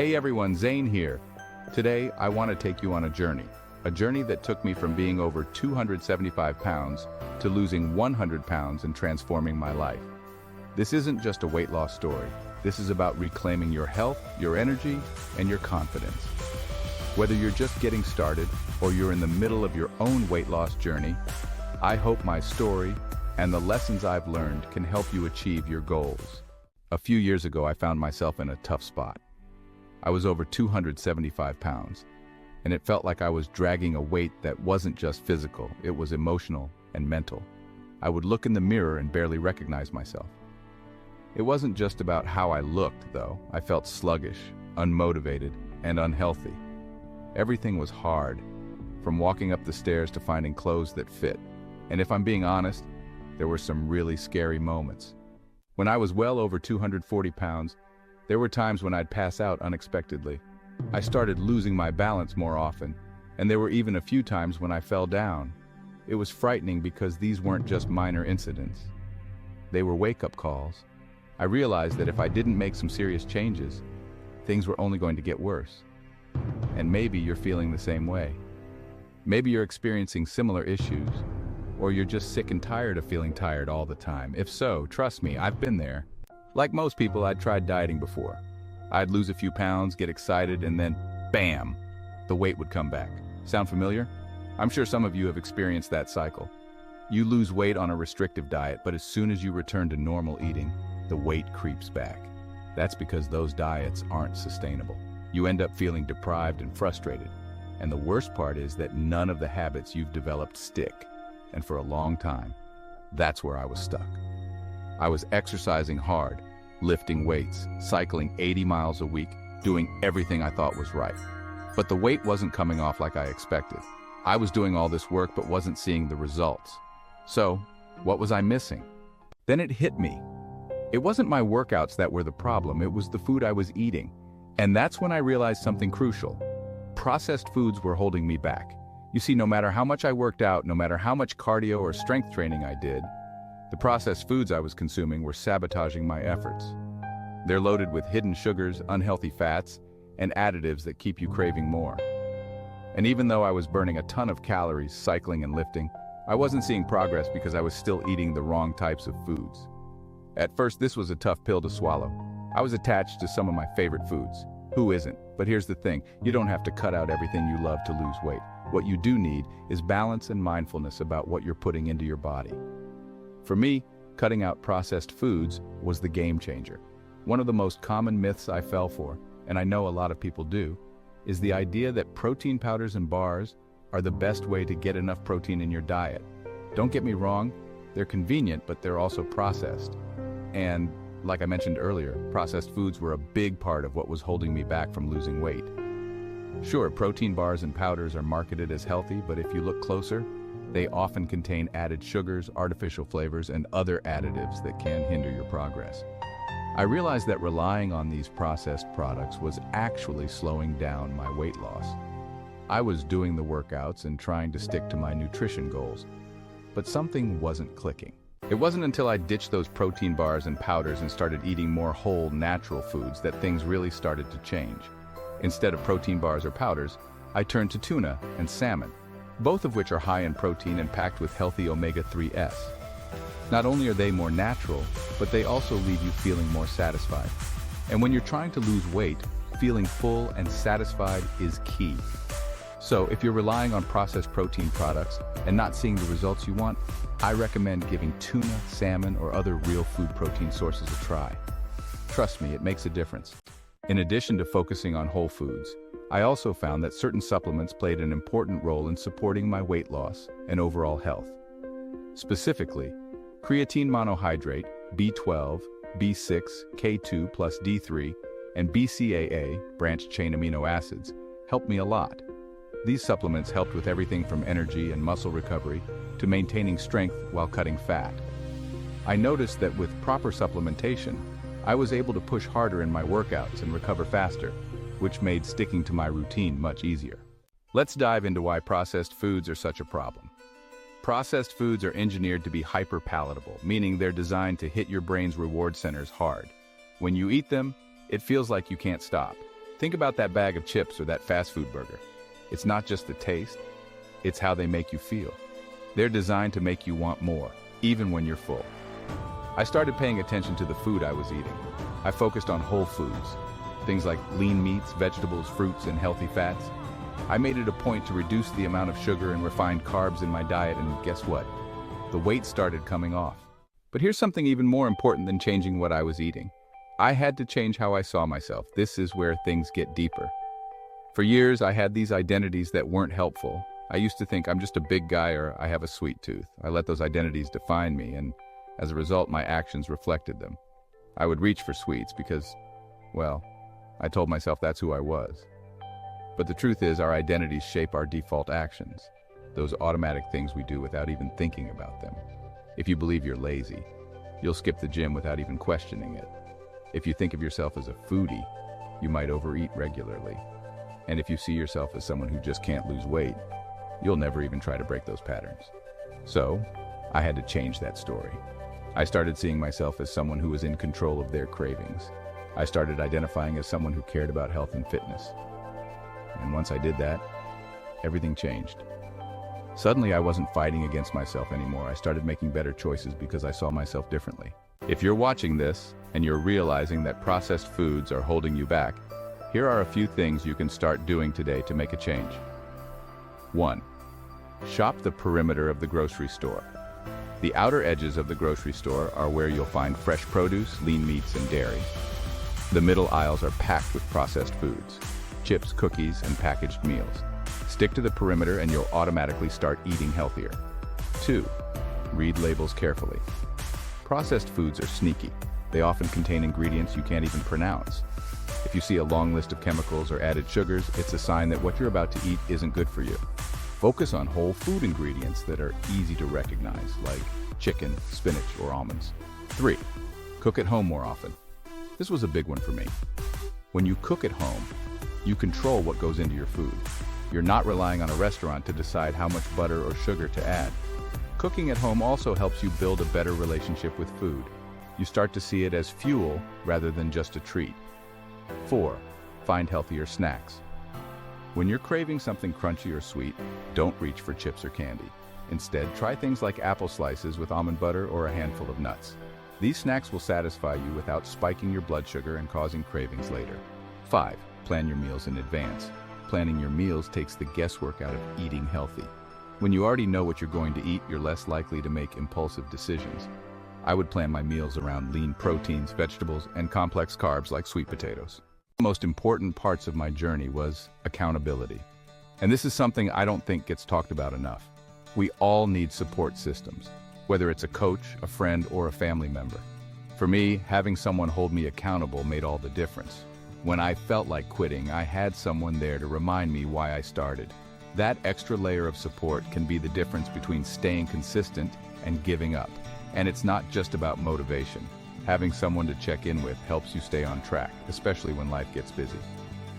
Hey everyone, Zane here. Today, I want to take you on a journey that took me from being over 275 pounds to losing 100 pounds and transforming my life. This isn't just a weight loss story. This is about reclaiming your health, your energy, and your confidence. Whether you're just getting started or you're in the middle of your own weight loss journey, I hope my story and the lessons I've learned can help you achieve your goals. A few years ago, I found myself in a tough spot. I was over 275 pounds, and it felt like I was dragging a weight that wasn't just physical, it was emotional and mental. I would look in the mirror and barely recognize myself. It wasn't just about how I looked, though. I felt sluggish, unmotivated, and unhealthy. Everything was hard, from walking up the stairs to finding clothes that fit. And if I'm being honest, there were some really scary moments. When I was well over 240 pounds, there were times when I'd pass out unexpectedly. I started losing my balance more often, and there were even a few times when I fell down. It was frightening because these weren't just minor incidents. They were wake-up calls. I realized that if I didn't make some serious changes, things were only going to get worse. And maybe you're feeling the same way. Maybe you're experiencing similar issues, or you're just sick and tired of feeling tired all the time. If so, trust me, I've been there. Like most people, I'd tried dieting before. I'd lose a few pounds, get excited, and then, bam, the weight would come back. Sound familiar? I'm sure some of you have experienced that cycle. You lose weight on a restrictive diet, but as soon as you return to normal eating, the weight creeps back. That's because those diets aren't sustainable. You end up feeling deprived and frustrated. And the worst part is that none of the habits you've developed stick. And for a long time, that's where I was stuck. I was exercising hard, lifting weights, cycling 80 miles a week, doing everything I thought was right. But the weight wasn't coming off like I expected. I was doing all this work but wasn't seeing the results. So, what was I missing? Then it hit me. It wasn't my workouts that were the problem, it was the food I was eating. And that's when I realized something crucial. Processed foods were holding me back. You see, no matter how much I worked out, no matter how much cardio or strength training I did, the processed foods I was consuming were sabotaging my efforts. They're loaded with hidden sugars, unhealthy fats, and additives that keep you craving more. And even though I was burning a ton of calories cycling and lifting, I wasn't seeing progress because I was still eating the wrong types of foods. At first, this was a tough pill to swallow. I was attached to some of my favorite foods. Who isn't? But here's the thing, you don't have to cut out everything you love to lose weight. What you do need is balance and mindfulness about what you're putting into your body. For me, cutting out processed foods was the game changer. One of the most common myths I fell for, and I know a lot of people do, is the idea that protein powders and bars are the best way to get enough protein in your diet. Don't get me wrong, they're convenient, but they're also processed. And like I mentioned earlier, processed foods were a big part of what was holding me back from losing weight. Sure, protein bars and powders are marketed as healthy, but if you look closer, they often contain added sugars, artificial flavors, and other additives that can hinder your progress. I realized that relying on these processed products was actually slowing down my weight loss. I was doing the workouts and trying to stick to my nutrition goals, but something wasn't clicking. It wasn't until I ditched those protein bars and powders and started eating more whole, natural foods that things really started to change. Instead of protein bars or powders, I turned to tuna and salmon, both of which are high in protein and packed with healthy omega-3s. Not only are they more natural, but they also leave you feeling more satisfied. And when you're trying to lose weight, feeling full and satisfied is key. So if you're relying on processed protein products and not seeing the results you want, I recommend giving tuna, salmon, or other real food protein sources a try. Trust me, it makes a difference. In addition to focusing on whole foods, I also found that certain supplements played an important role in supporting my weight loss and overall health. Specifically, creatine monohydrate, B12, B6, K2 plus D3, and BCAA, branched-chain amino acids, helped me a lot. These supplements helped with everything from energy and muscle recovery to maintaining strength while cutting fat. I noticed that with proper supplementation, I was able to push harder in my workouts and recover faster, which made sticking to my routine much easier. Let's dive into why processed foods are such a problem. Processed foods are engineered to be hyper-palatable, meaning they're designed to hit your brain's reward centers hard. When you eat them, it feels like you can't stop. Think about that bag of chips or that fast food burger. It's not just the taste, it's how they make you feel. They're designed to make you want more, even when you're full. I started paying attention to the food I was eating. I focused on whole foods, things like lean meats, vegetables, fruits, and healthy fats. I made it a point to reduce the amount of sugar and refined carbs in my diet, and guess what? The weight started coming off. But here's something even more important than changing what I was eating. I had to change how I saw myself. This is where things get deeper. For years, I had these identities that weren't helpful. I used to think I'm just a big guy or I have a sweet tooth. I let those identities define me, and as a result, my actions reflected them. I would reach for sweets because, well, I told myself that's who I was. But the truth is, our identities shape our default actions, those automatic things we do without even thinking about them. If you believe you're lazy, you'll skip the gym without even questioning it. If you think of yourself as a foodie, you might overeat regularly. And if you see yourself as someone who just can't lose weight, you'll never even try to break those patterns. So, I had to change that story. I started seeing myself as someone who was in control of their cravings. I started identifying as someone who cared about health and fitness. And once I did that, everything changed. Suddenly, I wasn't fighting against myself anymore. I started making better choices because I saw myself differently. If you're watching this and you're realizing that processed foods are holding you back, here are a few things you can start doing today to make a change. 1. Shop the perimeter of the grocery store. The outer edges of the grocery store are where you'll find fresh produce, lean meats, and dairy. The middle aisles are packed with processed foods, chips, cookies, and packaged meals. Stick to the perimeter and you'll automatically start eating healthier. 2. Read labels carefully. Processed foods are sneaky. They often contain ingredients you can't even pronounce. If you see a long list of chemicals or added sugars, it's a sign that what you're about to eat isn't good for you. Focus on whole food ingredients that are easy to recognize, like chicken, spinach, or almonds. 3. Cook at home more often. This was a big one for me. When you cook at home, you control what goes into your food. You're not relying on a restaurant to decide how much butter or sugar to add. Cooking at home also helps you build a better relationship with food. You start to see it as fuel rather than just a treat. 4. Find healthier snacks. When you're craving something crunchy or sweet, don't reach for chips or candy. Instead, try things like apple slices with almond butter or a handful of nuts. These snacks will satisfy you without spiking your blood sugar and causing cravings later. 5. Plan your meals in advance. Planning your meals takes the guesswork out of eating healthy. When you already know what you're going to eat, you're less likely to make impulsive decisions. I would plan my meals around lean proteins, vegetables, and complex carbs like sweet potatoes. The most important parts of my journey was accountability. And this is something I don't think gets talked about enough. We all need support systems, whether it's a coach, a friend, or a family member. For me, having someone hold me accountable made all the difference. When I felt like quitting, I had someone there to remind me why I started. That extra layer of support can be the difference between staying consistent and giving up. And it's not just about motivation. Having someone to check in with helps you stay on track, especially when life gets busy.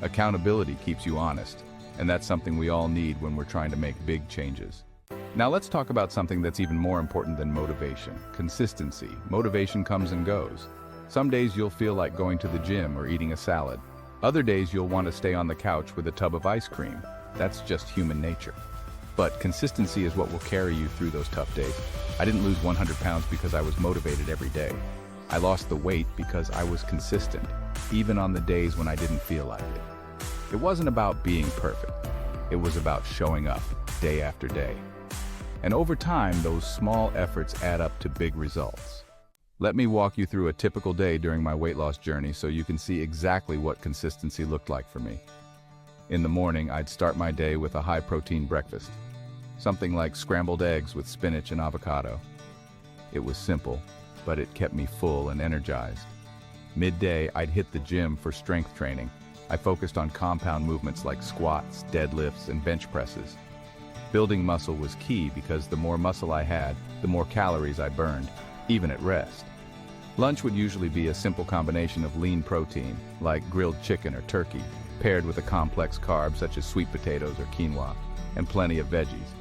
Accountability keeps you honest, and that's something we all need when we're trying to make big changes. Now let's talk about something that's even more important than motivation: consistency. Motivation comes and goes. Some days you'll feel like going to the gym or eating a salad. Other days you'll want to stay on the couch with a tub of ice cream. That's just human nature. But consistency is what will carry you through those tough days. I didn't lose 100 pounds because I was motivated every day. I lost the weight because I was consistent, even on the days when I didn't feel like it. It wasn't about being perfect. It was about showing up day after day. And over time, those small efforts add up to big results. Let me walk you through a typical day during my weight loss journey so you can see exactly what consistency looked like for me. In the morning, I'd start my day with a high-protein breakfast, something like scrambled eggs with spinach and avocado. It was simple, but it kept me full and energized. Midday, I'd hit the gym for strength training. I focused on compound movements like squats, deadlifts, and bench presses. Building muscle was key because the more muscle I had, the more calories I burned, even at rest. Lunch would usually be a simple combination of lean protein, like grilled chicken or turkey, paired with a complex carb such as sweet potatoes or quinoa, and plenty of veggies.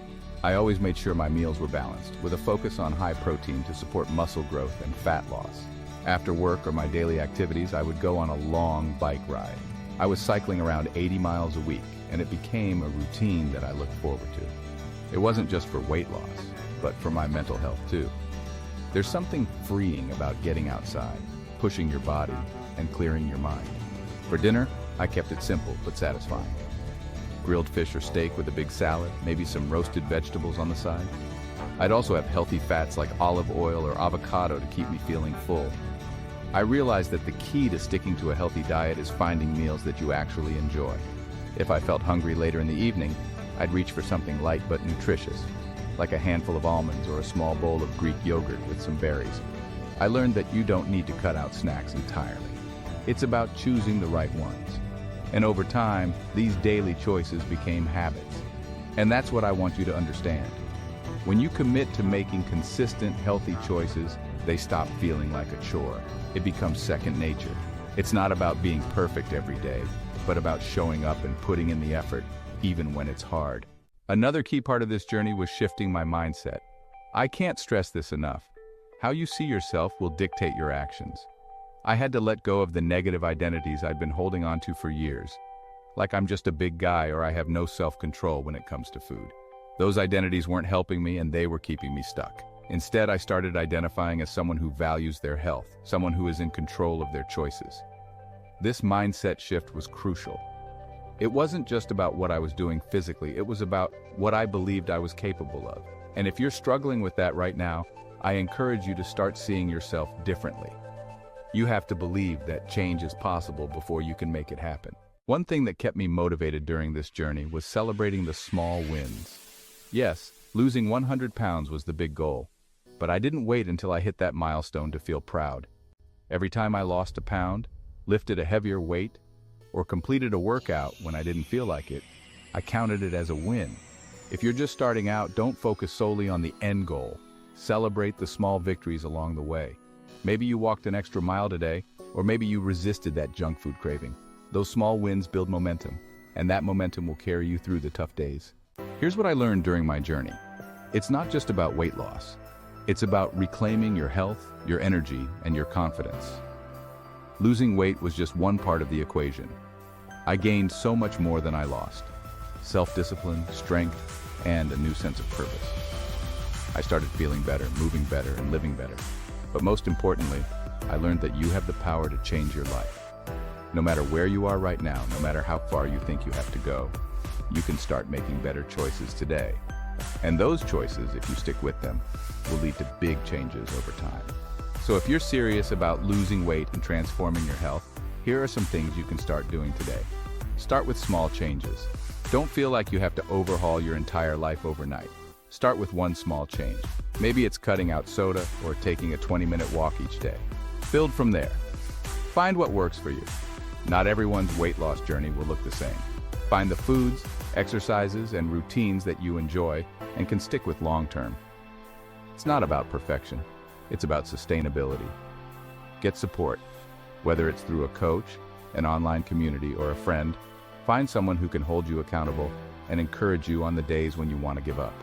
I always made sure my meals were balanced, with a focus on high protein to support muscle growth and fat loss. After work or my daily activities, I would go on a long bike ride. I was cycling around 80 miles a week, and it became a routine that I looked forward to. It wasn't just for weight loss, but for my mental health too. There's something freeing about getting outside, pushing your body, and clearing your mind. For dinner, I kept it simple but satisfying. Grilled fish or steak with a big salad, maybe some roasted vegetables on the side. I'd also have healthy fats like olive oil or avocado to keep me feeling full. I realized that the key to sticking to a healthy diet is finding meals that you actually enjoy. If I felt hungry later in the evening, I'd reach for something light but nutritious, like a handful of almonds or a small bowl of Greek yogurt with some berries. I learned that you don't need to cut out snacks entirely. It's about choosing the right ones. And over time, these daily choices became habits. And that's what I want you to understand. When you commit to making consistent, healthy choices, they stop feeling like a chore. It becomes second nature. It's not about being perfect every day, but about showing up and putting in the effort, even when it's hard. Another key part of this journey was shifting my mindset. I can't stress this enough. How you see yourself will dictate your actions. I had to let go of the negative identities I'd been holding on to for years, like I'm just a big guy or I have no self-control when it comes to food. Those identities weren't helping me and they were keeping me stuck. Instead, I started identifying as someone who values their health, someone who is in control of their choices. This mindset shift was crucial. It wasn't just about what I was doing physically, it was about what I believed I was capable of. And if you're struggling with that right now, I encourage you to start seeing yourself differently. You have to believe that change is possible before you can make it happen. One thing that kept me motivated during this journey was celebrating the small wins. Yes, losing 100 pounds was the big goal, but I didn't wait until I hit that milestone to feel proud. Every time I lost a pound, lifted a heavier weight, or completed a workout when I didn't feel like it, I counted it as a win. If you're just starting out, don't focus solely on the end goal. Celebrate the small victories along the way. Maybe you walked an extra mile today, or maybe you resisted that junk food craving. Those small wins build momentum, and that momentum will carry you through the tough days. Here's what I learned during my journey. It's not just about weight loss. It's about reclaiming your health, your energy, and your confidence. Losing weight was just one part of the equation. I gained so much more than I lost. Self-discipline, strength, and a new sense of purpose. I started feeling better, moving better, and living better. But most importantly, I learned that you have the power to change your life. No matter where you are right now, no matter how far you think you have to go, you can start making better choices today. And those choices, if you stick with them, will lead to big changes over time. So if you're serious about losing weight and transforming your health, here are some things you can start doing today. Start with small changes. Don't feel like you have to overhaul your entire life overnight. Start with one small change. Maybe it's cutting out soda or taking a 20-minute walk each day. Build from there. Find what works for you. Not everyone's weight loss journey will look the same. Find the foods, exercises, and routines that you enjoy and can stick with long-term. It's not about perfection. It's about sustainability. Get support, whether it's through a coach, an online community, or a friend. Find someone who can hold you accountable and encourage you on the days when you want to give up.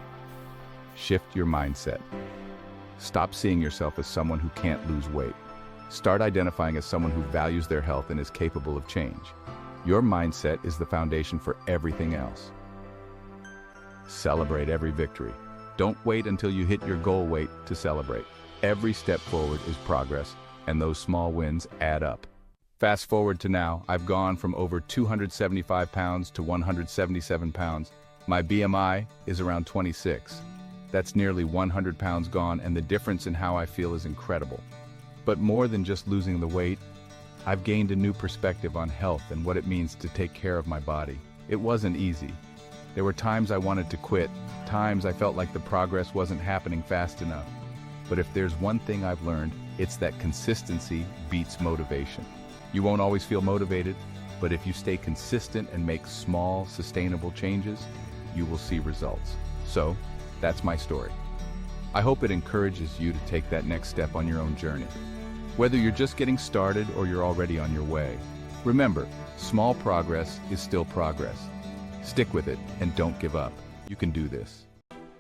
Shift your mindset. Stop seeing yourself as someone who can't lose weight. Start identifying as someone who values their health and is capable of change. Your mindset is the foundation for everything else. Celebrate every victory. Don't wait until you hit your goal weight to celebrate. Every step forward is progress, and those small wins add up. Fast forward to now, I've gone from over 275 pounds to 177 pounds. My BMI is around 26. That's nearly 100 pounds gone, and the difference in how I feel is incredible. But more than just losing the weight, I've gained a new perspective on health and what it means to take care of my body. It wasn't easy. There were times I wanted to quit, times I felt like the progress wasn't happening fast enough. But if there's one thing I've learned, it's that consistency beats motivation. You won't always feel motivated, but if you stay consistent and make small, sustainable changes, you will see results. So, that's my story. I hope it encourages you to take that next step on your own journey. Whether you're just getting started or you're already on your way, remember, small progress is still progress. Stick with it and don't give up. You can do this.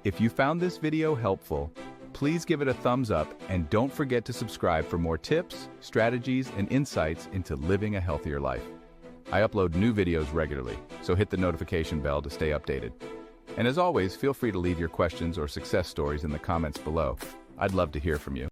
If you found this video helpful, please give it a thumbs up and don't forget to subscribe for more tips, strategies, and insights into living a healthier life. I upload new videos regularly, so hit the notification bell to stay updated. And as always, feel free to leave your questions or success stories in the comments below. I'd love to hear from you.